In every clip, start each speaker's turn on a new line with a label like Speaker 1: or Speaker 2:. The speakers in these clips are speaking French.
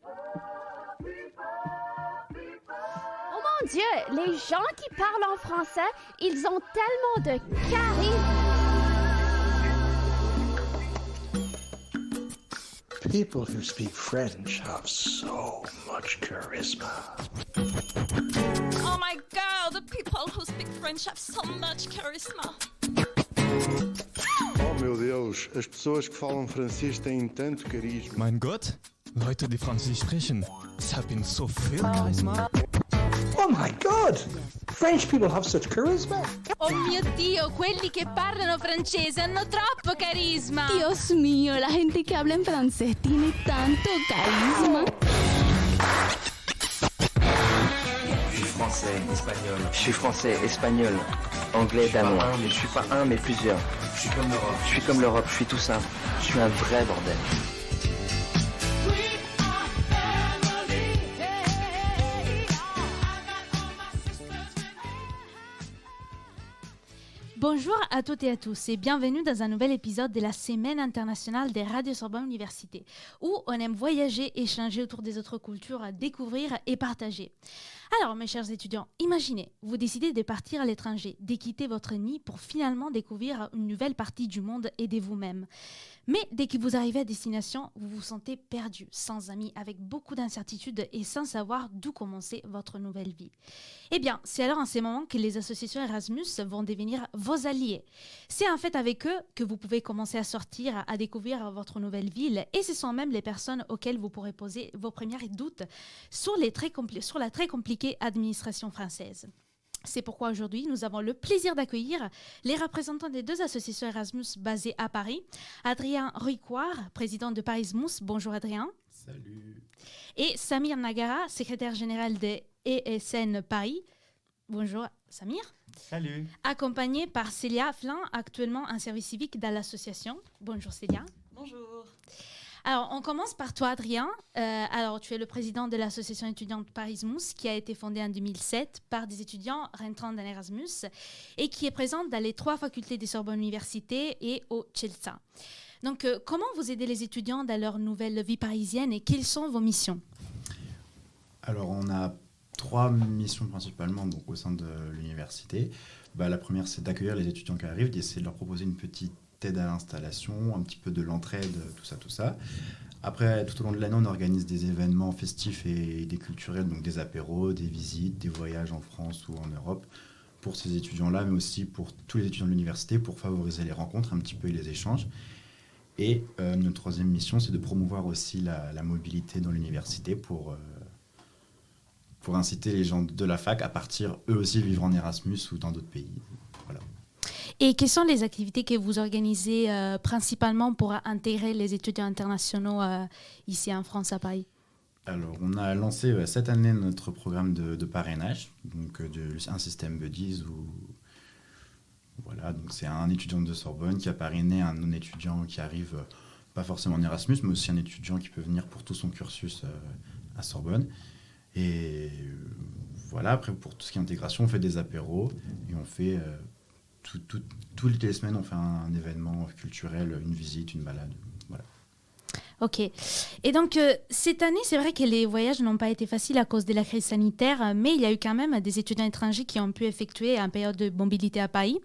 Speaker 1: Oh mon Dieu, les gens qui parlent en français, ils ont tellement de charisme.
Speaker 2: People who speak French have so much charisma.
Speaker 3: Oh my God, the people who speak French have so much charisma.
Speaker 4: Oh meu Deus, as pessoas que falam francês têm tanto carisma.
Speaker 5: Mein Gott, Leute, die Französisch sprechen, sie haben so viel Charisma.
Speaker 2: Oh my God! French people have such charisma.
Speaker 6: Oh mio Dio, quelli che parlano francese hanno troppo carisma.
Speaker 1: Dios mío, la gente que habla en francés tiene tanto carisma.
Speaker 7: Je suis français, espagnol, anglais, danois. Je suis pas un, mais plusieurs. Je suis comme l'Europe, je suis tout ça. Je suis un vrai bordel.
Speaker 6: Bonjour à toutes et à tous et bienvenue dans un nouvel épisode de la Semaine internationale des radios Sorbonne Université, où on aime voyager, échanger autour des autres cultures, découvrir et partager. Alors mes chers étudiants, imaginez, vous décidez de partir à l'étranger, de quitter votre nid pour finalement découvrir une nouvelle partie du monde et de vous-même. Mais dès que vous arrivez à destination, vous vous sentez perdu, sans amis, avec beaucoup d'incertitudes et sans savoir d'où commencer votre nouvelle vie. Eh bien, c'est alors en ces moments que les associations Erasmus vont devenir vos alliés. C'est en fait avec eux que vous pouvez commencer à sortir, à découvrir votre nouvelle ville et ce sont même les personnes auxquelles vous pourrez poser vos premiers doutes sur la très compliquée administration française. C'est pourquoi aujourd'hui, nous avons le plaisir d'accueillir les représentants des deux associations Erasmus basées à Paris. Adrien Ruicoire, président de Parismus. Bonjour Adrien.
Speaker 8: Salut.
Speaker 6: Et Samir Nagara, secrétaire général de ESN Paris. Bonjour Samir.
Speaker 8: Salut.
Speaker 6: Accompagné par Célia Flin, actuellement en service civique dans l'association. Bonjour Célia.
Speaker 3: Bonjour.
Speaker 6: Alors, on commence par toi, Adrien. Alors, tu es le président de l'association étudiante Parismus, qui a été fondée en 2007 par des étudiants rentrant dans l'Erasmus et qui est présente dans les 3 facultés de Sorbonne Université et au CELSA. Donc, comment vous aidez les étudiants dans leur nouvelle vie parisienne et quelles sont vos missions ?
Speaker 8: Alors, on a 3 missions principalement donc, au sein de l'université. La première, c'est d'accueillir les étudiants qui arrivent, d'essayer de leur proposer une petite aide à l'installation, un petit peu de l'entraide, tout ça. Après, tout au long de l'année, on organise des événements festifs et des culturels, donc des apéros, des visites, des voyages en France ou en Europe pour ces étudiants-là, mais aussi pour tous les étudiants de l'université, pour favoriser les rencontres un petit peu et les échanges. Et notre troisième mission, c'est de promouvoir aussi la mobilité dans l'université pour inciter les gens de la fac à partir eux aussi vivre en Erasmus ou dans d'autres pays. Voilà.
Speaker 6: Et quelles sont les activités que vous organisez principalement pour intégrer les étudiants internationaux ici en France, à Paris ?
Speaker 8: Alors, on a lancé cette année notre programme de parrainage, donc un système Buddies où voilà, donc c'est un étudiant de Sorbonne qui a parrainé un non-étudiant qui arrive, pas forcément en Erasmus, mais aussi un étudiant qui peut venir pour tout son cursus à Sorbonne. Et voilà, après pour tout ce qui est intégration, on fait des apéros et on fait... toutes les semaines, on fait un événement culturel, une visite, une balade. Voilà.
Speaker 6: Ok. Et donc, cette année, c'est vrai que les voyages n'ont pas été faciles à cause de la crise sanitaire, mais il y a eu quand même des étudiants étrangers qui ont pu effectuer une période de mobilité à Paris.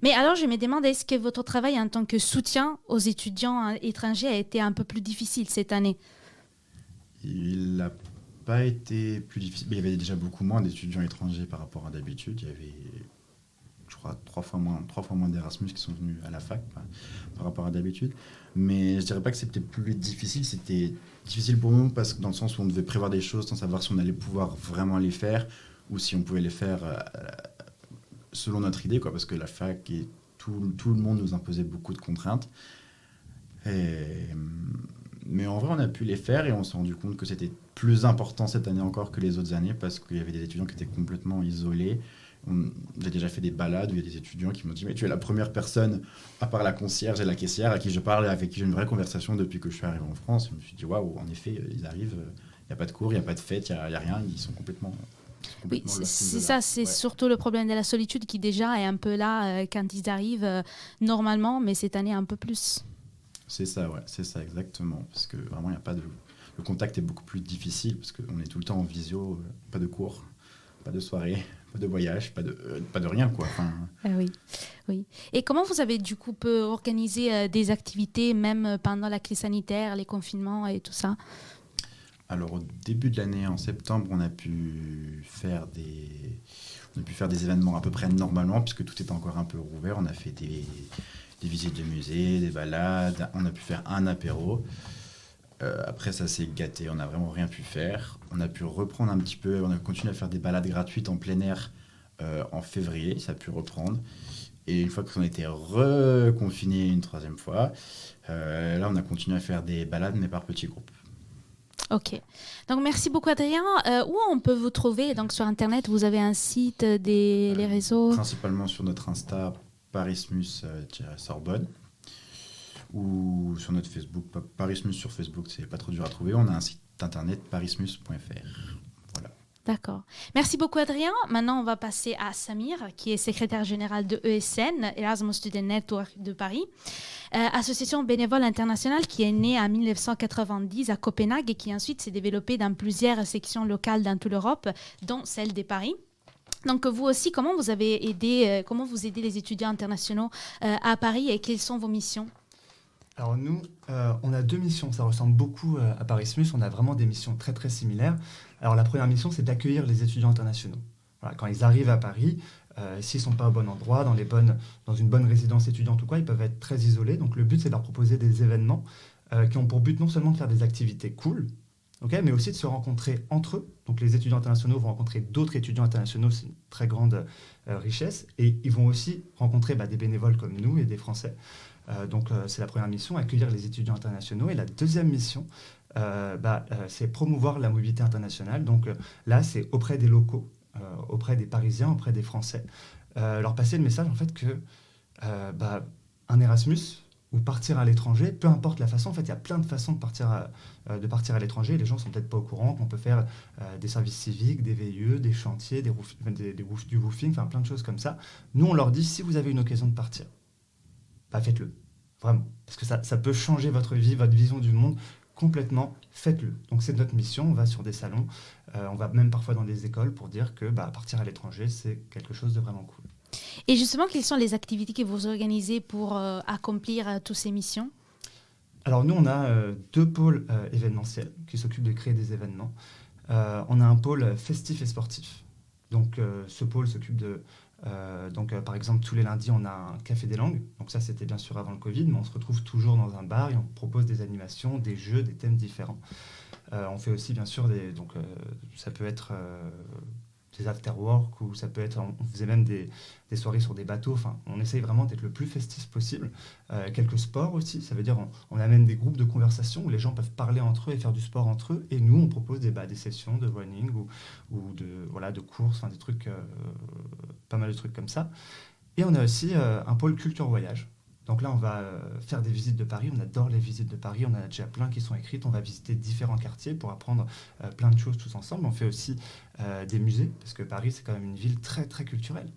Speaker 6: Mais alors, je me demande, est-ce que votre travail en tant que soutien aux étudiants étrangers a été un peu plus difficile cette année ?
Speaker 8: Il n'a pas été plus difficile. Il y avait déjà beaucoup moins d'étudiants étrangers par rapport à d'habitude. Il y avait... je crois 3 fois moins d'Erasmus qui sont venus à la fac par rapport à d'habitude. Mais je dirais pas que c'était plus difficile, c'était difficile pour nous parce que dans le sens où on devait prévoir des choses sans savoir si on allait pouvoir vraiment les faire ou si on pouvait les faire selon notre idée, parce que la fac et tout le monde nous imposait beaucoup de contraintes. Mais en vrai, on a pu les faire et on s'est rendu compte que c'était plus important cette année encore que les autres années parce qu'il y avait des étudiants qui étaient complètement isolés. J'ai déjà fait des balades où il y a des étudiants qui m'ont dit « Mais tu es la première personne, à part la concierge et la caissière, à qui je parle et avec qui j'ai une vraie conversation depuis que je suis arrivé en France. » Je me suis dit « Waouh, en effet, ils arrivent, il n'y a pas de cours, il n'y a pas de fête, il n'y a rien, ils sont complètement... »
Speaker 6: Oui, c'est ça, c'est surtout le problème de la solitude qui déjà est un peu là quand ils arrivent normalement, mais cette année un peu plus.
Speaker 8: C'est ça, ouais, c'est ça exactement, parce que vraiment il n'y a pas de le contact est beaucoup plus difficile parce qu'on est tout le temps en visio, pas de cours, pas de soirée, pas de voyage, pas de rien, quoi. Enfin,
Speaker 6: Oui, oui. Et comment vous avez du coup pu organiser des activités même pendant la crise sanitaire, les confinements et tout ça?
Speaker 8: alors, au début de l'année, en septembre, on a pu faire des événements à peu près normalement, puisque tout était encore un peu rouvert. On a fait des visites de musées, des balades, on a pu faire un apéro. Après, ça s'est gâté, on n'a vraiment rien pu faire. On a pu reprendre un petit peu, on a continué à faire des balades gratuites en plein air en février, ça a pu reprendre. Et une fois qu'on a été reconfiné une troisième fois, là, on a continué à faire des balades, mais par petits groupes.
Speaker 6: Ok. Donc, merci beaucoup, Adrien. Où on peut vous trouver? Donc, sur Internet, vous avez un site, les réseaux?
Speaker 8: Principalement sur notre Insta, Parismus-Sorbonne. Ou sur notre Facebook, Parismus sur Facebook, c'est pas trop dur à trouver. On a un site internet, parismus.fr. Voilà.
Speaker 6: D'accord. Merci beaucoup, Adrien. Maintenant, on va passer à Samir, qui est secrétaire général de ESN, Erasmus Student Network de Paris, association bénévole internationale qui est née en 1990 à Copenhague et qui ensuite s'est développée dans plusieurs sections locales dans toute l'Europe, dont celle de Paris. Donc, vous aussi, comment vous aidez les étudiants internationaux à Paris et quelles sont vos missions?
Speaker 9: Alors nous, on a 2 missions, ça ressemble beaucoup à Parismus, on a vraiment des missions très très similaires. Alors la première mission, c'est d'accueillir les étudiants internationaux. Voilà, quand ils arrivent à Paris, s'ils ne sont pas au bon endroit, dans une bonne résidence étudiante ou quoi, ils peuvent être très isolés. Donc le but, c'est de leur proposer des événements qui ont pour but non seulement de faire des activités cool, mais aussi de se rencontrer entre eux. Donc les étudiants internationaux vont rencontrer d'autres étudiants internationaux, c'est une très grande richesse. Et ils vont aussi rencontrer des bénévoles comme nous et des Français. Donc c'est la première mission, accueillir les étudiants internationaux. Et la deuxième mission, c'est promouvoir la mobilité internationale. Donc là, c'est auprès des locaux, auprès des Parisiens, auprès des Français. Leur passer le message en fait que un Erasmus ou partir à l'étranger, peu importe la façon, en fait, il y a plein de façons de partir à l'étranger. Les gens ne sont peut-être pas au courant qu'on peut faire des services civiques, des VIE, des chantiers, du roofing, enfin plein de choses comme ça. Nous, on leur dit, si vous avez une occasion de partir, faites-le, vraiment. Parce que ça peut changer votre vie, votre vision du monde complètement, faites-le. Donc c'est notre mission, on va sur des salons, on va même parfois dans des écoles pour dire que partir à l'étranger, c'est quelque chose de vraiment cool.
Speaker 6: Et justement, quelles sont les activités que vous organisez pour accomplir toutes ces missions?
Speaker 9: Alors nous, on a 2 pôles événementiels qui s'occupent de créer des événements. On a un pôle festif et sportif. Donc ce pôle s'occupe de... par exemple, tous les lundis, on a un café des langues. Donc ça, c'était bien sûr avant le Covid, mais on se retrouve toujours dans un bar et on propose des animations, des jeux, des thèmes différents. On fait aussi, bien sûr, ça peut être des after-work ou ça peut être... On faisait même des soirées sur des bateaux. Enfin, on essaye vraiment d'être le plus festif possible. Quelques sports aussi. Ça veut dire on amène des groupes de conversation où les gens peuvent parler entre eux et faire du sport entre eux. Et nous, on propose des sessions de running ou de courses, des trucs... pas mal de trucs comme ça. Et on a aussi un pôle culture-voyage. Donc là, on va faire des visites de Paris. On adore les visites de Paris. On en a déjà plein qui sont écrites. On va visiter différents quartiers pour apprendre plein de choses tous ensemble. On fait aussi des musées, parce que Paris, c'est quand même une ville très, très culturelle.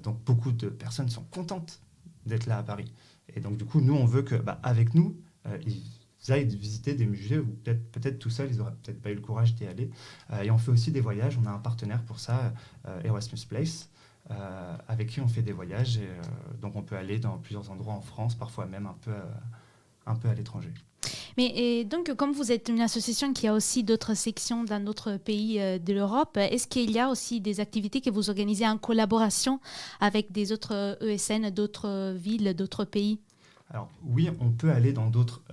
Speaker 9: Donc beaucoup de personnes sont contentes d'être là à Paris. Et donc du coup, nous, on veut que, avec nous, ils aillent visiter des musées où peut-être tout seuls, ils n'auraient peut-être pas eu le courage d'y aller. Et on fait aussi des voyages. On a un partenaire pour ça, Erasmus Place, avec qui on fait des voyages. Et, donc on peut aller dans plusieurs endroits en France, parfois même un peu à l'étranger.
Speaker 6: Mais donc, comme vous êtes une association qui a aussi d'autres sections dans d'autres pays de l'Europe, est-ce qu'il y a aussi des activités que vous organisez en collaboration avec des autres ESN, d'autres villes, d'autres pays?
Speaker 9: Alors oui, on peut aller dans d'autres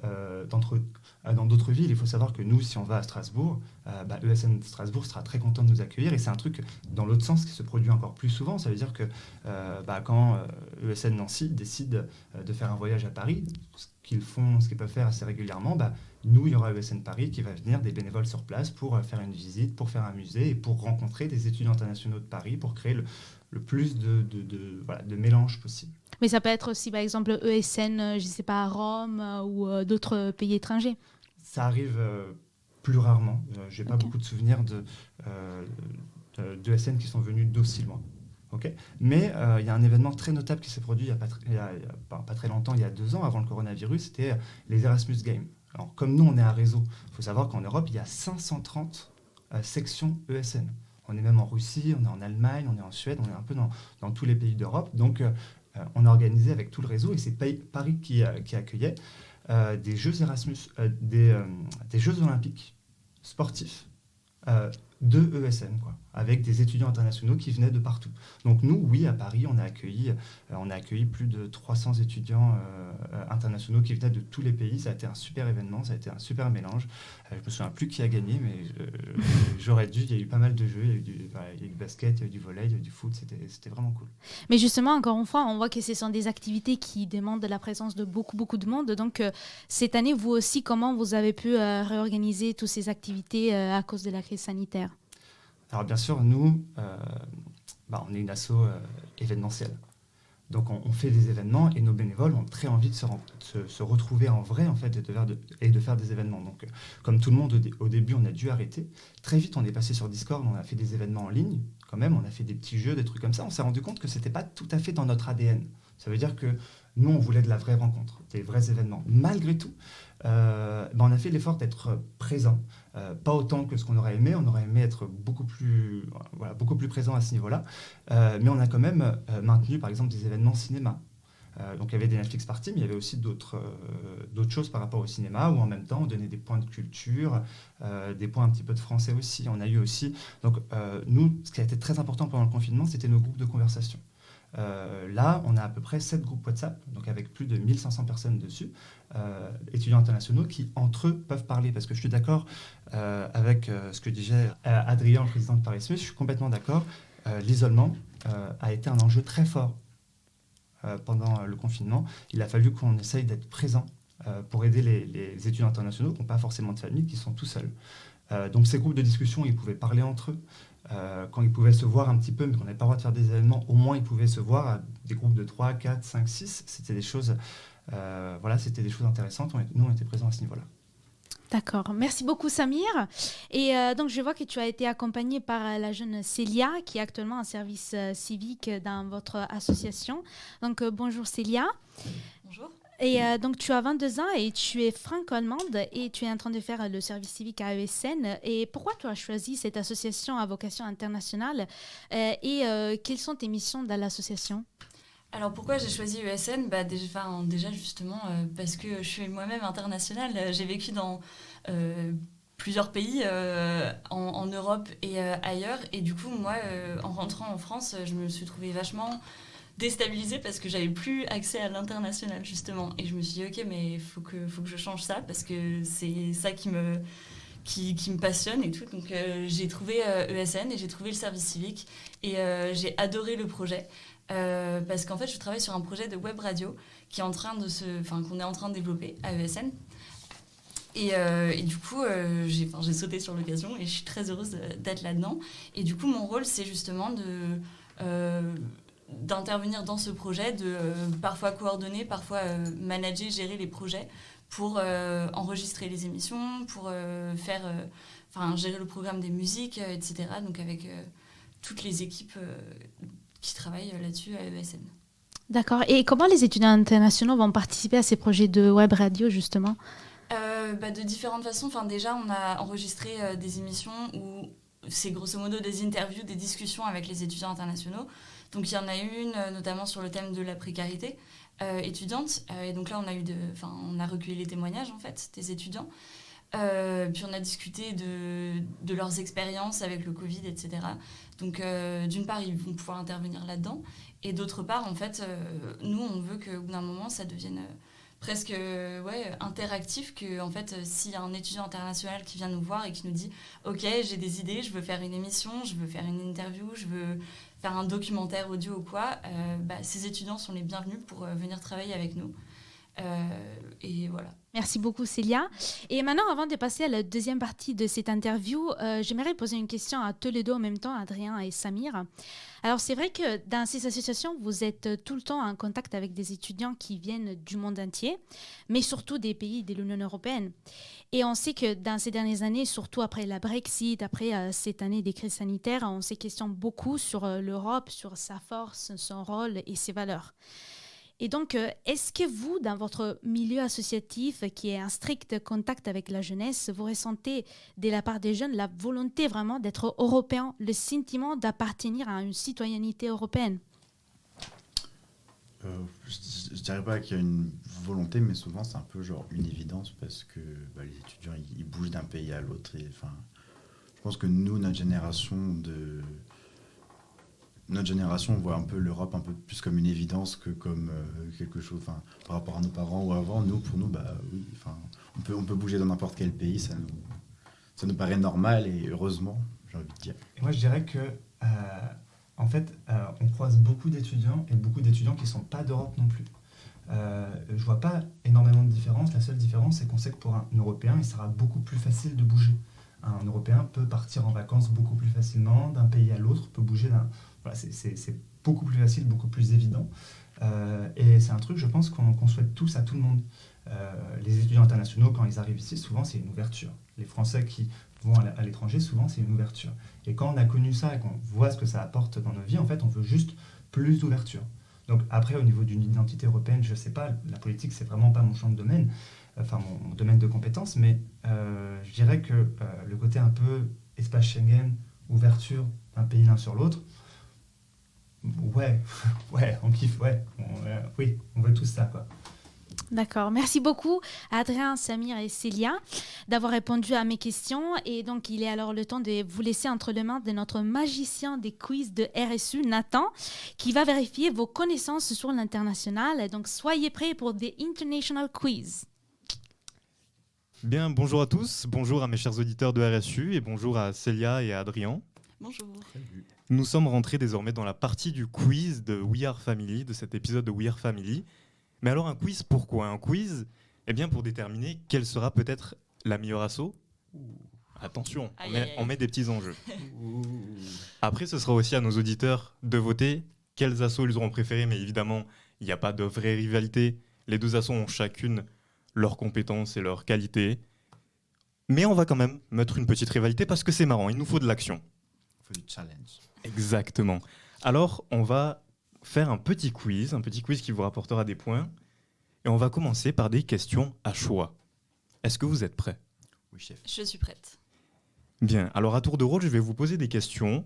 Speaker 9: villes. Il faut savoir que nous, si on va à Strasbourg, ESN Strasbourg sera très content de nous accueillir. Et c'est un truc dans l'autre sens qui se produit encore plus souvent. Ça veut dire que quand ESN Nancy décide de faire un voyage à Paris, ce qu'ils peuvent faire assez régulièrement, nous, il y aura ESN Paris qui va venir, des bénévoles sur place pour faire une visite, pour faire un musée et pour rencontrer des étudiants internationaux de Paris pour créer le plus de mélange possible.
Speaker 6: Mais ça peut être aussi, par exemple, ESN, je ne sais pas, à Rome ou d'autres pays étrangers.
Speaker 9: Ça arrive plus rarement. Je n'ai pas beaucoup de souvenirs d'ESN qui sont venus d'aussi loin. Okay. Mais il y a un événement très notable qui s'est produit il y a pas très longtemps, il y a 2 ans, avant le coronavirus, c'était les Erasmus Games. Alors, comme nous, on est un réseau, il faut savoir qu'en Europe, il y a 530 sections ESN. On est même en Russie, on est en Allemagne, on est en Suède, on est un peu dans tous les pays d'Europe. Donc, on a organisé avec tout le réseau, et c'est Paris qui accueillait des Jeux Erasmus, des Jeux Olympiques sportifs de ESN, quoi, avec des étudiants internationaux qui venaient de partout. Donc nous, oui, à Paris, on a accueilli plus de 300 étudiants internationaux qui venaient de tous les pays. Ça a été un super événement, ça a été un super mélange. Je me souviens plus qui a gagné, mais j'aurais dû. Il y a eu pas mal de jeux, il y a eu du basket, il y a eu du volley, il y a eu du foot, c'était vraiment cool.
Speaker 6: Mais justement, encore une fois, on voit que ce sont des activités qui demandent la présence de beaucoup de monde. Donc cette année, vous aussi, comment vous avez pu réorganiser toutes ces activités à cause de la crise sanitaire ?
Speaker 9: Alors bien sûr, nous, on est une asso événementielle. Donc on fait des événements et nos bénévoles ont très envie de se retrouver en vrai en fait, et de faire des événements. Donc comme tout le monde au début, on a dû arrêter. Très vite, on est passé sur Discord, on a fait des événements en ligne quand même, on a fait des petits jeux, des trucs comme ça. On s'est rendu compte que ce n'était pas tout à fait dans notre ADN. Ça veut dire que nous, on voulait de la vraie rencontre, des vrais événements. Malgré tout, on a fait l'effort d'être présent. Pas autant que ce qu'on aurait aimé. On aurait aimé être beaucoup plus présent à ce niveau-là. Mais on a quand même maintenu, par exemple, des événements cinéma. Donc il y avait des Netflix parties, mais il y avait aussi d'autres choses par rapport au cinéma, où en même temps, on donnait des points de culture, des points un petit peu de français aussi. On a eu aussi... Donc nous, ce qui a été très important pendant le confinement, c'était nos groupes de conversation. Là, on a à peu près 7 groupes WhatsApp, donc avec plus de 1500 personnes dessus, étudiants internationaux qui, entre eux, peuvent parler. Parce que je suis d'accord avec ce que disait Adrien, le président de Paris Smith, je suis complètement d'accord. L'isolement a été un enjeu très fort pendant le confinement. Il a fallu qu'on essaye d'être présent pour aider les étudiants internationaux qui n'ont pas forcément de famille, qui sont tout seuls. Donc ces groupes de discussion, ils pouvaient parler entre eux. Quand ils pouvaient se voir un petit peu, mais qu'on n'avait pas le droit de faire des événements, au moins ils pouvaient se voir à des groupes de 3, 4, 5, 6. C'était des choses, c'était des choses intéressantes. Nous, on était présents à ce niveau-là.
Speaker 6: D'accord. Merci beaucoup, Samir. Et donc, je vois que tu as été accompagnée par la jeune Célia, qui est actuellement en service civique dans votre association. Donc, bonjour Célia.
Speaker 3: Bonjour.
Speaker 6: Et donc, tu as 22 ans et tu es franco-allemande et tu es en train de faire le service civique à ESN. Et pourquoi tu as choisi cette association à vocation internationale et quelles sont tes missions dans l'association ?
Speaker 10: Alors pourquoi j'ai choisi ESN ? Déjà justement parce que je suis moi-même internationale. J'ai vécu dans plusieurs pays en Europe et ailleurs. Et du coup, moi, en rentrant en France, je me suis trouvée vachement déstabilisée parce que j'avais plus accès à l'international justement. Et je me suis dit ok, mais il faut que je change ça parce que c'est ça qui me passionne et tout. Donc j'ai trouvé ESN et j'ai trouvé le service civique et j'ai adoré le projet. Parce qu'en fait, je travaille sur un projet de web radio qu'on est en train de développer à ESN. Et du coup, j'ai sauté sur l'occasion et je suis très heureuse d'être là-dedans. Et du coup, mon rôle, c'est justement d'intervenir dans ce projet, de parfois coordonner, parfois manager, gérer les projets pour enregistrer les émissions, pour gérer le programme des musiques, etc. Donc avec toutes les équipes qui travaillent là-dessus à ESN.
Speaker 6: D'accord. Et comment les étudiants internationaux vont participer à ces projets de web radio, justement ?
Speaker 10: De différentes façons. Enfin, déjà, on a enregistré des émissions où c'est grosso modo des interviews, des discussions avec les étudiants internationaux. Donc, il y en a une, notamment sur le thème de la précarité étudiante. Et donc là, on a recueilli les témoignages, en fait, des étudiants. Puis on a discuté de leurs expériences avec le Covid, etc. Donc d'une part, ils vont pouvoir intervenir là-dedans. Et d'autre part, en fait, nous, on veut qu'au bout d'un moment, ça devienne presque interactif. Que, en fait, s'il y a un étudiant international qui vient nous voir et qui nous dit « Ok, j'ai des idées, je veux faire une émission, je veux faire une interview, je veux faire un documentaire audio ou quoi », ces étudiants sont les bienvenus pour venir travailler avec nous. Et voilà.
Speaker 6: Merci beaucoup Célia. Et maintenant, avant de passer à la deuxième partie de cette interview, j'aimerais poser une question à tous les deux en même temps, Adrien et Samir. Alors c'est vrai que dans ces associations, vous êtes tout le temps en contact avec des étudiants qui viennent du monde entier, mais surtout des pays de l'Union européenne. Et on sait que dans ces dernières années, surtout après la Brexit, après cette année des crises sanitaires, on se questionne beaucoup sur l'Europe, sur sa force, son rôle et ses valeurs. Et donc, est-ce que vous, dans votre milieu associatif qui est en strict contact avec la jeunesse, vous ressentez de la part des jeunes la volonté vraiment d'être européen, le sentiment d'appartenir à une citoyenneté européenne?
Speaker 8: Je dirais pas qu'il y a une volonté, mais souvent c'est un peu genre une évidence parce que les étudiants ils bougent d'un pays à l'autre. Et, je pense que nous, notre génération, on voit un peu l'Europe un peu plus comme une évidence que comme quelque chose. Par rapport à nos parents ou avant, pour nous, oui, on peut bouger dans n'importe quel pays, ça nous paraît normal et heureusement, j'ai envie de dire.
Speaker 9: Et moi, je dirais que en fait, on croise beaucoup d'étudiants et beaucoup d'étudiants qui ne sont pas d'Europe non plus. Je ne vois pas énormément de différence. La seule différence, c'est qu'on sait que pour un Européen, il sera beaucoup plus facile de bouger. Un Européen peut partir en vacances beaucoup plus facilement d'un pays à l'autre, peut bouger d'un... Voilà, c'est beaucoup plus facile, beaucoup plus évident. Et c'est un truc, je pense, qu'on souhaite tous à tout le monde. Les étudiants internationaux, quand ils arrivent ici, souvent, c'est une ouverture. Les Français qui vont à l'étranger, souvent, c'est une ouverture. Et quand on a connu ça et qu'on voit ce que ça apporte dans nos vies, en fait, on veut juste plus d'ouverture. Donc après, au niveau d'une identité européenne, je ne sais pas, la politique, c'est vraiment pas mon champ de domaine, mon domaine de compétences, mais je dirais que le côté un peu espace Schengen, ouverture d'un pays l'un sur l'autre, ouais, on kiffe, oui, on veut tous ça, quoi.
Speaker 6: D'accord. Merci beaucoup Adrien, Samir et Célia d'avoir répondu à mes questions. Et donc, il est alors le temps de vous laisser entre les mains de notre magicien des quiz de RSU, Nathan, qui va vérifier vos connaissances sur l'international. Donc, soyez prêts pour des International Quiz.
Speaker 11: Bien, bonjour à tous, bonjour à mes chers auditeurs de RSU et bonjour à Célia et à Adrien.
Speaker 10: Bonjour.
Speaker 8: Salut.
Speaker 11: Nous sommes rentrés désormais dans la partie du quiz de We Are Family, de cet épisode de We Are Family. Mais alors un quiz, pourquoi un quiz? Eh bien pour déterminer quelle sera peut-être la meilleure asso. Attention, on met des petits enjeux. Après, ce sera aussi à nos auditeurs de voter quels assos ils auront préférés, mais évidemment, il n'y a pas de vraie rivalité. Les deux assos ont chacune leurs compétences et leurs qualités. Mais on va quand même mettre une petite rivalité parce que c'est marrant, il nous faut de l'action.
Speaker 8: Il faut du challenge.
Speaker 11: Exactement. Alors, on va faire un petit quiz qui vous rapportera des points. Et on va commencer par des questions à choix. Est-ce que vous êtes prêts?
Speaker 8: Oui, chef.
Speaker 10: Je suis prête.
Speaker 11: Bien, alors à tour de rôle, je vais vous poser des questions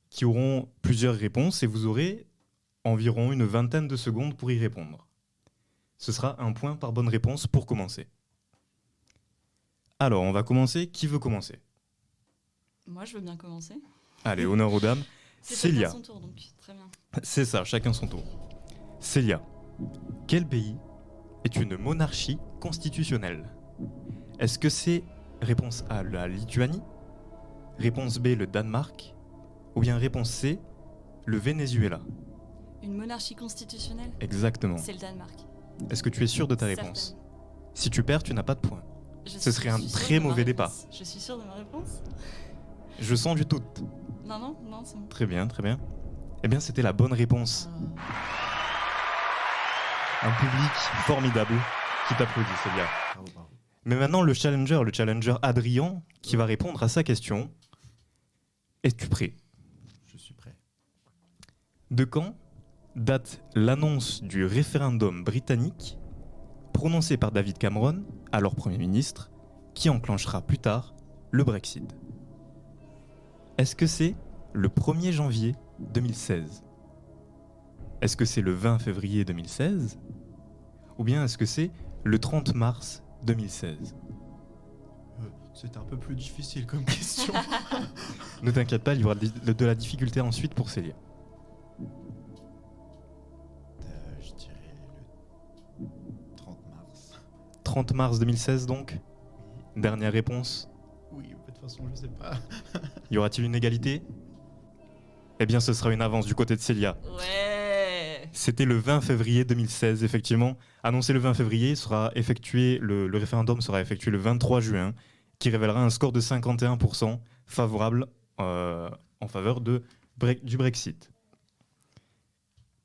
Speaker 11: qui auront plusieurs réponses et vous aurez environ une vingtaine de secondes pour y répondre. Ce sera un point par bonne réponse pour commencer. Alors, on va commencer. Qui veut commencer?
Speaker 10: Moi, je veux bien commencer.
Speaker 11: Allez, honneur aux dames.
Speaker 10: C'est
Speaker 11: Célia.
Speaker 10: chacun son tour, donc très bien.
Speaker 11: C'est ça, chacun son tour. Célia, quel pays est une monarchie constitutionnelle? Est-ce que c'est réponse A, la Lituanie, réponse B, le Danemark, ou bien réponse C, le Venezuela?
Speaker 10: Une monarchie constitutionnelle?
Speaker 11: Exactement.
Speaker 10: C'est le Danemark.
Speaker 11: Est-ce que tu es sûr de ta réponse?
Speaker 10: Certaine.
Speaker 11: Si tu perds, tu n'as pas de points. Ce serait un
Speaker 10: Je suis
Speaker 11: très
Speaker 10: sûre de ma
Speaker 11: mauvais
Speaker 10: réponse.
Speaker 11: départ.
Speaker 10: Je suis sûre de ma réponse.
Speaker 11: Je sens du doute.
Speaker 10: Non, c'est bon.
Speaker 11: Très bien, très bien. Eh bien, c'était la bonne réponse. Un public formidable qui t'applaudit, Célia.
Speaker 8: Bravo.
Speaker 11: Mais maintenant, le challenger Adrien, qui va répondre à sa question. Es-tu prêt?
Speaker 8: Je suis prêt.
Speaker 11: De quand date l'annonce du référendum britannique prononcé par David Cameron, alors Premier ministre, qui enclenchera plus tard le Brexit? Est-ce que c'est le 1er janvier 2016? Est-ce que c'est le 20 février 2016? Ou bien est-ce que c'est le 30 mars 2016?
Speaker 8: C'était un peu plus difficile comme question.
Speaker 11: Ne t'inquiète pas, il y aura de la difficulté ensuite pour Célia.
Speaker 8: Je dirais le 30 mars.
Speaker 11: 30 mars 2016 donc?
Speaker 8: Oui.
Speaker 11: Dernière réponse?
Speaker 8: Oui, de toute façon, je sais pas.
Speaker 11: Y aura-t-il une égalité? Eh bien, ce sera une avance du côté de Célia.
Speaker 10: Ouais.
Speaker 11: C'était le 20 février 2016, effectivement. Annoncé le 20 février, le référendum sera effectué le 23 juin, qui révélera un score de 51% favorable en faveur du Brexit.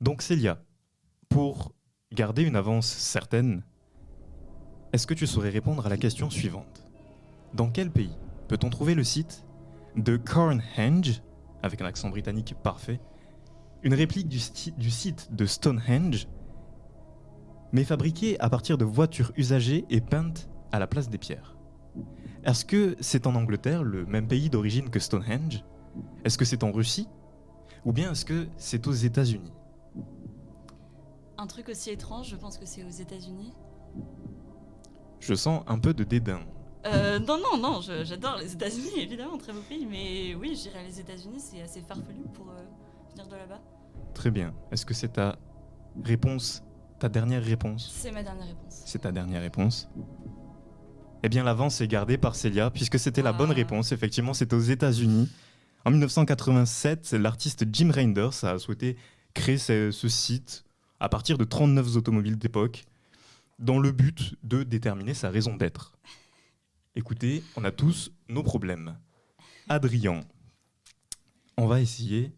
Speaker 11: Donc Célia, pour garder une avance certaine, est-ce que tu saurais répondre à la question suivante? Dans quel pays peut-on trouver le site de Cornhenge, avec un accent britannique parfait, une réplique du site de Stonehenge, mais fabriquée à partir de voitures usagées et peintes à la place des pierres. Est-ce que c'est en Angleterre, le même pays d'origine que Stonehenge? Est-ce que c'est en Russie? Ou bien est-ce que c'est aux États-Unis?
Speaker 10: Un truc aussi étrange, je pense que c'est aux États-Unis.
Speaker 11: Je sens un peu de dédain.
Speaker 10: Non, j'adore les États-Unis, évidemment, très beau pays, mais oui, je dirais les États-Unis, c'est assez farfelu pour venir de là-bas.
Speaker 11: Très bien. Est-ce que c'est ta réponse, ta dernière réponse?
Speaker 10: C'est ma dernière réponse.
Speaker 11: C'est ta dernière réponse. Eh bien, l'avance est gardée par Célia, puisque c'était la bonne réponse. Effectivement, c'est aux États-Unis. En 1987, l'artiste Jim Reinders a souhaité créer ce site à partir de 39 automobiles d'époque, dans le but de déterminer sa raison d'être. Écoutez, on a tous nos problèmes. Adrien, on va essayer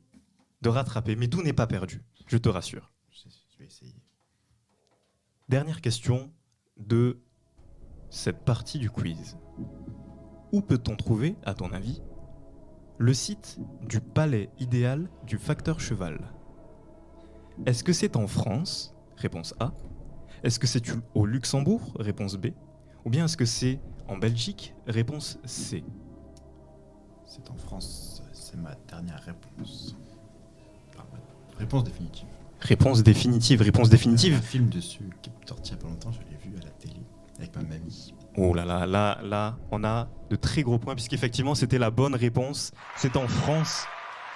Speaker 11: de rattraper, mais tout n'est pas perdu, je te rassure.
Speaker 8: Je vais essayer.
Speaker 11: Dernière question de cette partie du quiz. Où peut-on trouver, à ton avis, le site du palais idéal du facteur cheval? Est-ce que c'est en France? Réponse A. Est-ce que c'est au Luxembourg? Réponse B. Ou bien est-ce que c'est en Belgique? Réponse C.
Speaker 8: C'est en France, c'est ma dernière réponse. Enfin, ma réponse définitive.
Speaker 11: Réponse définitive, réponse définitive.
Speaker 8: Il y a un film dessus qui est sorti il n'y a pas longtemps, je l'ai vu à la télé avec ma mamie.
Speaker 11: Oh là là, là, on a de très gros points puisqu'effectivement c'était la bonne réponse. C'est en France.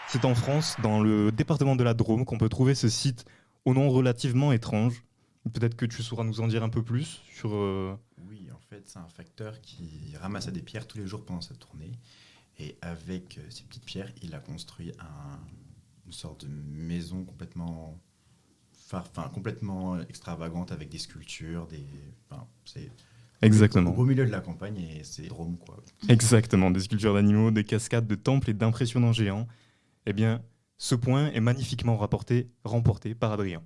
Speaker 11: C'est en France, dans le département de la Drôme, qu'on peut trouver ce site au nom relativement étrange. Peut-être que tu sauras nous en dire un peu plus sur...
Speaker 8: Oui, en fait, c'est un facteur qui ramassait des pierres tous les jours pendant sa tournée. Et avec ces petites pierres, il a construit une sorte de maison complètement extravagante avec des sculptures, c'est...
Speaker 11: Exactement.
Speaker 8: Au beau milieu de la campagne et c'est Drôme, quoi.
Speaker 11: Exactement, des sculptures d'animaux, des cascades, de temples et d'impressionnants géants. Eh bien, ce point est magnifiquement remporté par Adrien.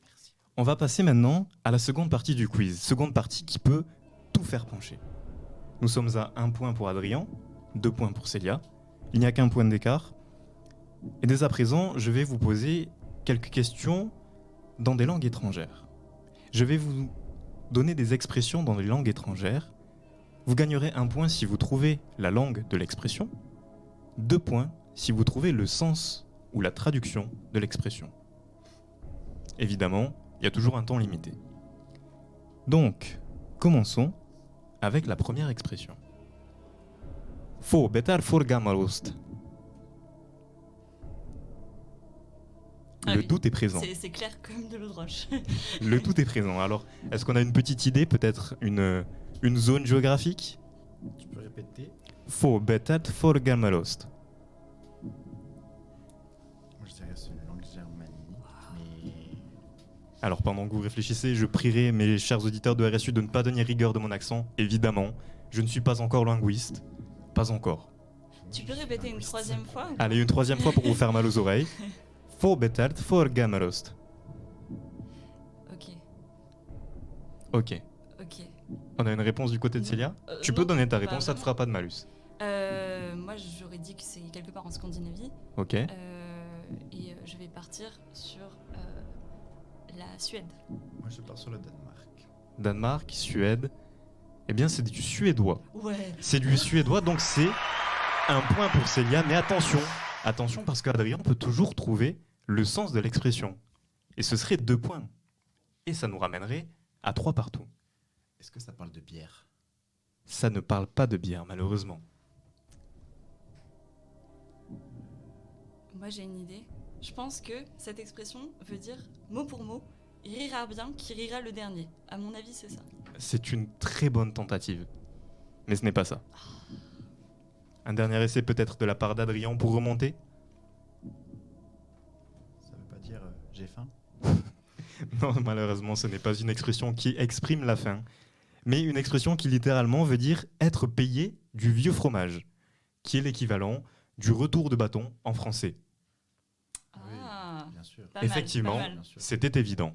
Speaker 8: Merci.
Speaker 11: On va passer maintenant à la seconde partie du quiz. Seconde partie qui peut tout faire pencher. Nous sommes à 1 point pour Adrien, 2 points pour Célia. Il n'y a qu'un point d'écart. Et dès à présent, je vais vous poser quelques questions dans des langues étrangères. Je vais vous donner des expressions dans des langues étrangères. Vous gagnerez 1 point si vous trouvez la langue de l'expression, 2 points si vous trouvez le sens ou la traduction de l'expression. Évidemment, il y a toujours un temps limité. Donc, commençons avec la première expression. Få betar för gamalost. Le doute est présent.
Speaker 10: C'est clair comme de l'eau de roche.
Speaker 11: Le doute est présent. Alors, est-ce qu'on a une petite idée, peut-être une zone géographique?
Speaker 8: Tu peux répéter?
Speaker 11: Få betar för gamalost.
Speaker 8: Moi, je dirais c'est une langue germanique, mais...
Speaker 11: Alors, pendant que vous réfléchissez, je prierai mes chers auditeurs de RSU de ne pas donner rigueur de mon accent. Évidemment, je ne suis pas encore linguiste. Pas encore.
Speaker 10: Tu peux répéter une troisième fois?
Speaker 11: Allez, une troisième fois pour vous faire mal aux oreilles. Få betalt för gamalost. Ok. On a une réponse du côté de Célia? Tu peux donner ta réponse, ça ne te fera pas de malus.
Speaker 10: Moi, j'aurais dit que c'est quelque part en Scandinavie.
Speaker 11: Ok.
Speaker 10: Et je vais partir sur la Suède.
Speaker 8: Moi, je pars sur le Danemark.
Speaker 11: Danemark, Suède. Eh bien, c'est du suédois.
Speaker 10: Ouais.
Speaker 11: C'est du suédois, donc c'est 1 point pour Célia. Mais attention, attention parce qu'Adrien peut toujours trouver le sens de l'expression. Et ce serait 2 points. Et ça nous ramènerait à 3 partout.
Speaker 8: Est-ce que ça parle de bière?
Speaker 11: Ça ne parle pas de bière, malheureusement.
Speaker 10: Moi, j'ai une idée. Je pense que cette expression veut dire, mot pour mot, il rira bien qui rira le dernier. À mon avis, c'est ça.
Speaker 11: C'est une très bonne tentative. Mais ce n'est pas ça. Un dernier essai peut-être de la part d'Adrien pour remonter?
Speaker 8: Ça veut pas dire j'ai faim?
Speaker 11: Non, malheureusement, ce n'est pas une expression qui exprime la faim, mais une expression qui littéralement veut dire être payé du vieux fromage, qui est l'équivalent du retour de bâton en français.
Speaker 10: Ah,
Speaker 8: bien sûr.
Speaker 11: Effectivement,
Speaker 10: pas mal.
Speaker 11: c'était évident.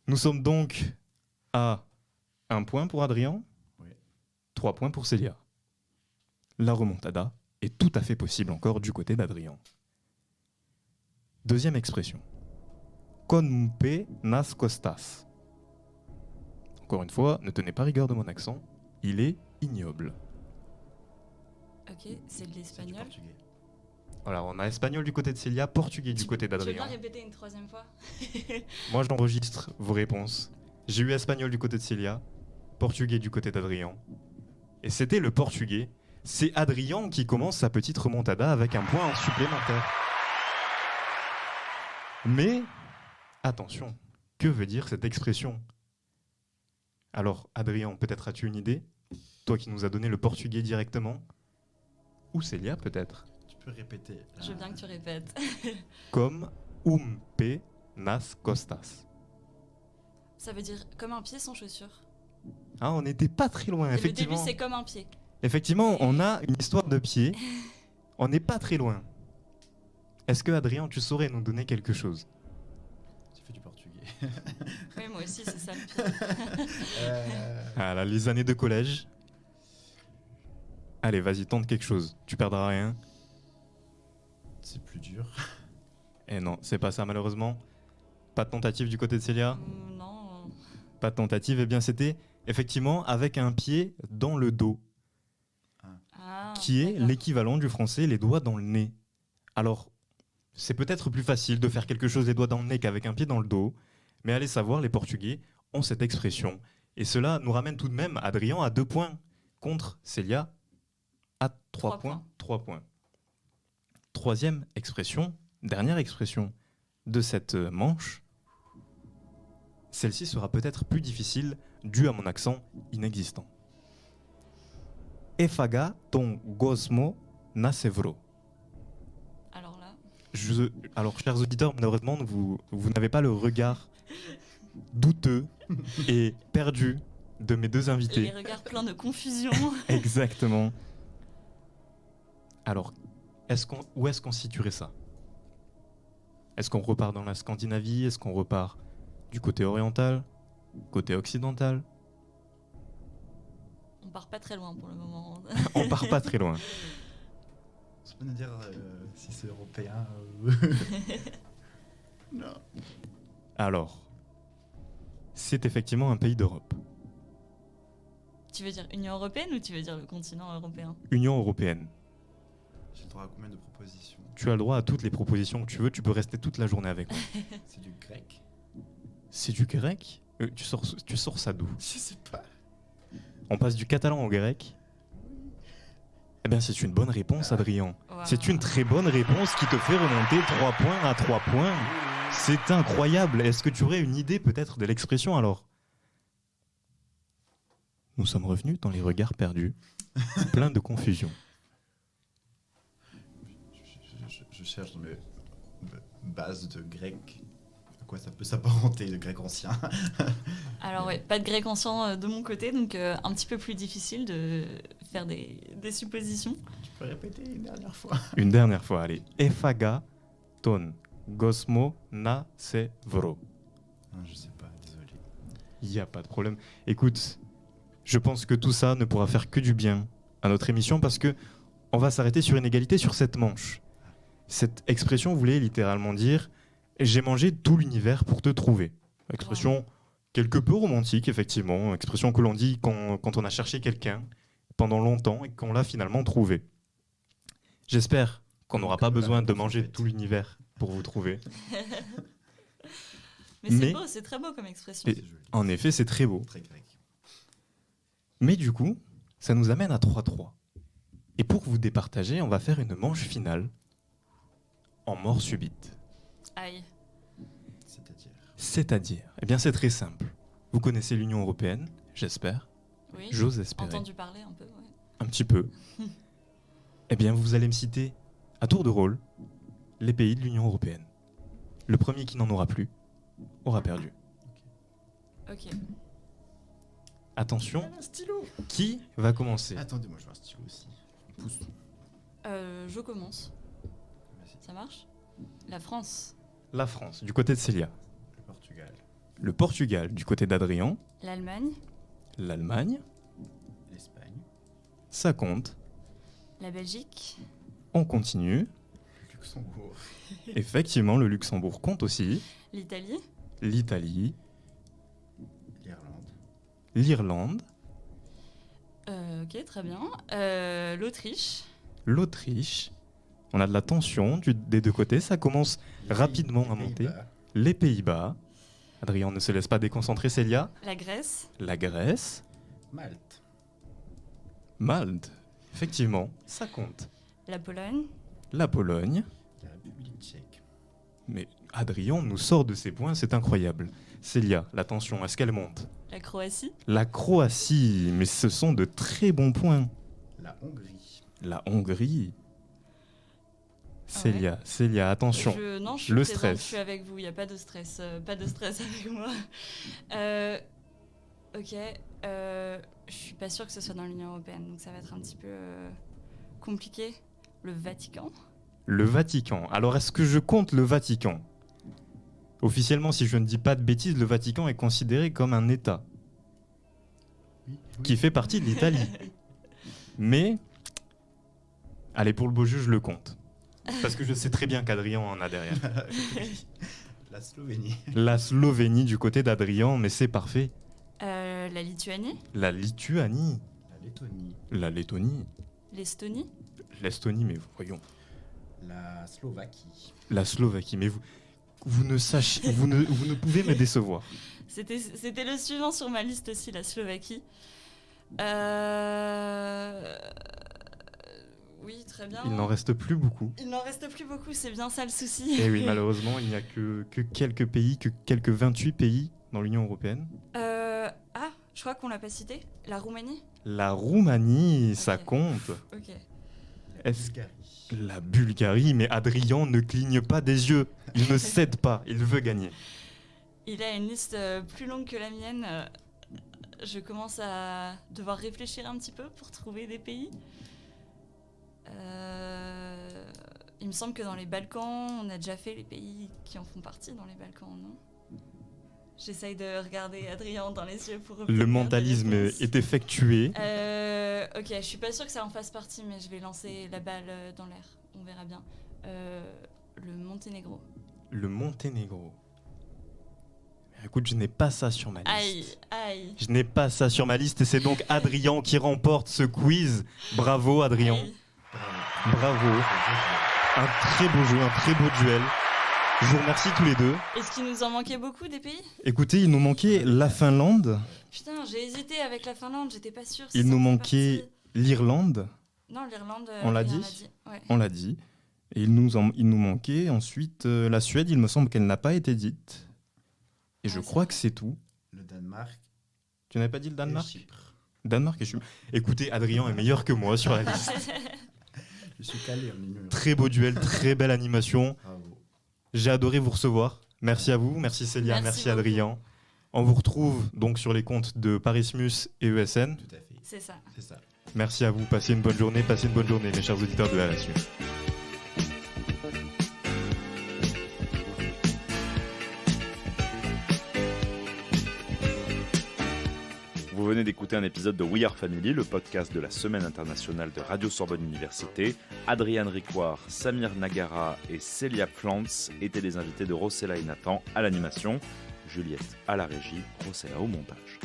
Speaker 11: Nous sommes donc à 1 point pour Adrien,
Speaker 8: Oui.
Speaker 11: 3 points pour Célia. La remontada est tout à fait possible encore du côté d'Adrien. Deuxième expression. Conmpe nas costas. Encore une fois, ne tenez pas rigueur de mon accent, il est ignoble.
Speaker 10: Ok, c'est de l'espagnol.
Speaker 11: Voilà, on a espagnol du côté de Célia, portugais du côté
Speaker 10: Tu veux
Speaker 11: d'Adrien.
Speaker 10: bien répéter une troisième fois?
Speaker 11: Moi, j'enregistre vos réponses. J'ai eu espagnol du côté de Célia, portugais du côté d'Adrien. Et c'était le portugais. C'est Adrien qui commence sa petite remontada avec un point supplémentaire. Mais, attention, que veut dire cette expression? Alors, Adrien, peut-être as-tu une idée? Toi qui nous as donné le portugais directement? Ou Célia, peut-être?
Speaker 8: Tu peux répéter.
Speaker 10: Je veux bien que tu répètes.
Speaker 11: Comme nas costas.
Speaker 10: Ça veut dire comme un pied sans chaussures.
Speaker 11: Ah, on n'était pas très loin,
Speaker 10: Et
Speaker 11: effectivement.
Speaker 10: le début, c'est comme un pied.
Speaker 11: Effectivement, on a une histoire de pied. On n'est pas très loin. Est-ce que, Adrien, tu saurais nous donner quelque chose?
Speaker 8: Tu fais du portugais.
Speaker 10: Oui, moi aussi, c'est ça le pied.
Speaker 11: Ah là, les années de collège. Allez, vas-y, tente quelque chose. Tu perdras rien.
Speaker 8: C'est plus dur.
Speaker 11: Eh non, c'est pas ça, malheureusement. Pas de tentative du côté de Célia?
Speaker 10: Non.
Speaker 11: Pas de tentative. Eh bien, c'était effectivement avec un pied dans le dos, qui est l'équivalent du français les doigts dans le nez. Alors, c'est peut-être plus facile de faire quelque chose les doigts dans le nez qu'avec un pied dans le dos, mais allez savoir, les Portugais ont cette expression. Et cela nous ramène tout de même Adrien à 2 points, contre Célia à 3 points. 3 points. Troisième expression, dernière expression de cette manche. Celle-ci sera peut-être plus difficile due à mon accent inexistant. Efaga ton gosmo nasevro.
Speaker 10: Alors là.
Speaker 11: Alors, chers auditeurs, malheureusement, vous n'avez pas le regard douteux et perdu de mes deux invités.
Speaker 10: Les regards pleins de confusion.
Speaker 11: Exactement. Alors, où est-ce qu'on situerait ça? Est-ce qu'on repart dans la Scandinavie? Est-ce qu'on repart du côté oriental? Côté occidental?
Speaker 10: On part pas très loin pour le moment.
Speaker 11: On part pas très loin.
Speaker 8: Tu peux nous dire si c'est européen Non.
Speaker 11: Alors, c'est effectivement un pays d'Europe.
Speaker 10: Tu veux dire Union Européenne ou tu veux dire le continent européen?
Speaker 11: Union Européenne.
Speaker 8: J'ai le droit à combien de propositions?
Speaker 11: Tu as le droit à toutes les propositions que tu veux, tu peux rester toute la journée avec moi.
Speaker 8: C'est du grec?
Speaker 11: C'est du grec? Tu sors ça d'où?
Speaker 8: Je sais pas.
Speaker 11: On passe du catalan au grec? Eh bien, c'est une bonne réponse, Adrien.
Speaker 10: Wow.
Speaker 11: C'est une très bonne réponse qui te fait remonter 3 points à 3 points. C'est incroyable. Est-ce que tu aurais une idée peut-être de l'expression alors? Nous sommes revenus dans les regards perdus, plein de confusion.
Speaker 8: Je cherche dans mes bases de grec. À quoi ça peut s'apparenter, de grec ancien?
Speaker 10: Alors ouais, pas de grec ancien de mon côté, donc un petit peu plus difficile de faire des suppositions.
Speaker 8: Tu peux répéter une dernière fois?
Speaker 11: Une dernière fois, allez. Efaga ton gosmo na sevro.
Speaker 8: Je sais pas, désolé.
Speaker 11: Il n'y a pas de problème. Écoute, je pense que tout ça ne pourra faire que du bien à notre émission parce que on va s'arrêter sur une égalité sur cette manche. Cette expression voulait littéralement dire « j'ai mangé tout l'univers pour te trouver ». Expression quelque peu romantique, effectivement. Expression que l'on dit quand on a cherché quelqu'un pendant longtemps et qu'on l'a finalement trouvé. J'espère qu'on n'aura pas besoin de manger tout l'univers pour vous trouver.
Speaker 10: Mais c'est beau, c'est très beau comme expression.
Speaker 11: En effet, c'est très beau.
Speaker 8: Très grec.
Speaker 11: Mais du coup, ça nous amène à 3-3. Et pour vous départager, on va faire une manche finale en mort subite.
Speaker 10: Aïe.
Speaker 11: C'est-à-dire, eh bien c'est très simple. Vous connaissez l'Union Européenne, j'espère.
Speaker 10: Oui,
Speaker 11: j'ose espérer.
Speaker 10: entendu parler un peu, ouais.
Speaker 11: Un petit peu. Eh bien, vous allez me citer, à tour de rôle, les pays de l'Union Européenne. Le premier qui n'en aura plus aura perdu.
Speaker 10: Ok.
Speaker 11: Attention,
Speaker 8: Un stylo.
Speaker 11: qui va commencer?
Speaker 8: Attendez, moi je veux un stylo aussi. Pousse.
Speaker 10: Je commence. Ça marche? La France.
Speaker 11: La France, du côté de Célia.
Speaker 8: Le Portugal.
Speaker 11: Le Portugal, du côté d'Adrien.
Speaker 10: L'Allemagne.
Speaker 11: L'Allemagne.
Speaker 8: L'Espagne.
Speaker 11: Ça compte.
Speaker 10: La Belgique.
Speaker 11: On continue.
Speaker 8: Du Luxembourg.
Speaker 11: Effectivement, le Luxembourg compte aussi.
Speaker 10: L'Italie.
Speaker 11: L'Italie.
Speaker 8: L'Irlande.
Speaker 11: L'Irlande.
Speaker 10: Ok, très bien. L'Autriche.
Speaker 11: L'Autriche. On a de la tension des deux côtés. Ça commence rapidement à monter. Les Pays-Bas. Adrien ne se laisse pas déconcentrer, Célia.
Speaker 10: La Grèce.
Speaker 11: La Grèce.
Speaker 8: Malte.
Speaker 11: Malte. Effectivement, ça compte.
Speaker 10: La Pologne.
Speaker 11: La Pologne.
Speaker 8: La République tchèque.
Speaker 11: Mais Adrien nous sort de ses points, c'est incroyable. Célia, la tension, est-ce qu'elle monte?
Speaker 10: La Croatie.
Speaker 11: La Croatie, mais ce sont de très bons points.
Speaker 8: La Hongrie.
Speaker 11: La Hongrie. Célia, attention.
Speaker 10: Non, je suis
Speaker 11: le
Speaker 10: présente,
Speaker 11: stress.
Speaker 10: je suis avec vous, il n'y a pas de stress. Pas de stress avec moi. Ok. Je suis pas sûre que ce soit dans l'Union européenne, donc ça va être un petit peu compliqué. Le Vatican.
Speaker 11: Le Vatican. Alors, est-ce que je compte le Vatican? Officiellement, si je ne dis pas de bêtises, le Vatican est considéré comme un État qui fait partie de l'Italie. Mais, allez, pour le beau jeu, je le compte. Parce que je sais très bien qu'Adrien en a derrière.
Speaker 8: La Slovénie.
Speaker 11: La Slovénie du côté d'Adrien, mais c'est parfait.
Speaker 10: La Lituanie.
Speaker 11: La Lituanie.
Speaker 8: La Lettonie.
Speaker 11: La Lettonie.
Speaker 10: L'Estonie.
Speaker 11: L'Estonie, mais voyons.
Speaker 8: La Slovaquie.
Speaker 11: La Slovaquie, mais vous ne pouvez me décevoir.
Speaker 10: C'était le suivant sur ma liste aussi, la Slovaquie. Oui, très bien.
Speaker 11: Il n'en reste plus beaucoup.
Speaker 10: Il n'en reste plus beaucoup, c'est bien ça le souci.
Speaker 11: Et oui, malheureusement, il n'y a que quelques pays, que quelques 28 pays dans l'Union européenne.
Speaker 10: Je crois qu'on l'a pas cité. La Roumanie.
Speaker 11: La Roumanie,
Speaker 10: Ok.
Speaker 11: ça compte.
Speaker 10: Ok.
Speaker 11: Est-ce la Bulgarie, mais Adrien ne cligne pas des yeux. Il ne cède pas, il veut gagner.
Speaker 10: Il a une liste plus longue que la mienne. Je commence à devoir réfléchir un petit peu pour trouver des pays. Il me semble que dans les Balkans, on a déjà fait les pays qui en font partie dans les Balkans, non? J'essaye de regarder Adrien dans les yeux pour
Speaker 11: Le
Speaker 10: obtenir des
Speaker 11: mentalisme
Speaker 10: réponses.
Speaker 11: est effectué.
Speaker 10: Ok, je suis pas sûre que ça en fasse partie, mais je vais lancer la balle dans l'air. On verra bien. Le Monténégro.
Speaker 11: Le Monténégro. Écoute, je n'ai pas ça sur ma liste.
Speaker 10: Aïe.
Speaker 11: Je n'ai pas ça sur ma liste et c'est donc Adrien qui remporte ce quiz. Bravo Adrien.
Speaker 10: Aïe.
Speaker 11: Bravo. Un très beau jeu, un très beau duel. Je vous remercie tous les deux.
Speaker 10: Est-ce qu'il nous en manquait beaucoup des pays?
Speaker 11: Écoutez, il nous manquait la Finlande.
Speaker 10: Putain, j'ai hésité avec la Finlande, j'étais pas sûre. si
Speaker 11: Il
Speaker 10: ça
Speaker 11: nous
Speaker 10: en fait
Speaker 11: manquait
Speaker 10: partie.
Speaker 11: l'Irlande.
Speaker 10: Non, l'Irlande.
Speaker 11: On l'a
Speaker 10: oui,
Speaker 11: dit.
Speaker 10: Ouais.
Speaker 11: On l'a dit. Et il nous manquait ensuite la Suède. Il me semble qu'elle n'a pas été dite. Et je crois que c'est tout.
Speaker 8: Le Danemark.
Speaker 11: Tu n'avais pas dit le Danemark?
Speaker 8: Et Chypre.
Speaker 11: Danemark et Chypre. Écoutez, Adrien est meilleur que moi sur la liste.
Speaker 8: Je suis calé en ligne.
Speaker 11: Très beau duel, très belle animation.
Speaker 8: Bravo.
Speaker 11: J'ai adoré vous recevoir. Merci à vous, merci Célia, merci
Speaker 10: beaucoup.
Speaker 11: Adrien. On vous retrouve donc sur les comptes de Parismus et ESN.
Speaker 8: Tout à fait.
Speaker 10: C'est ça.
Speaker 8: C'est ça.
Speaker 11: Merci à vous, passez une bonne journée, mes chers auditeurs de la LSU.
Speaker 12: Vous venez d'écouter un épisode de We Are Family, le podcast de la Semaine internationale de Radio Sorbonne Université. Adrian Ricoire, Samir Nagara et Célia Plantz étaient les invités de Rossella et Nathan à l'animation, Juliette à la régie, Rossella au montage.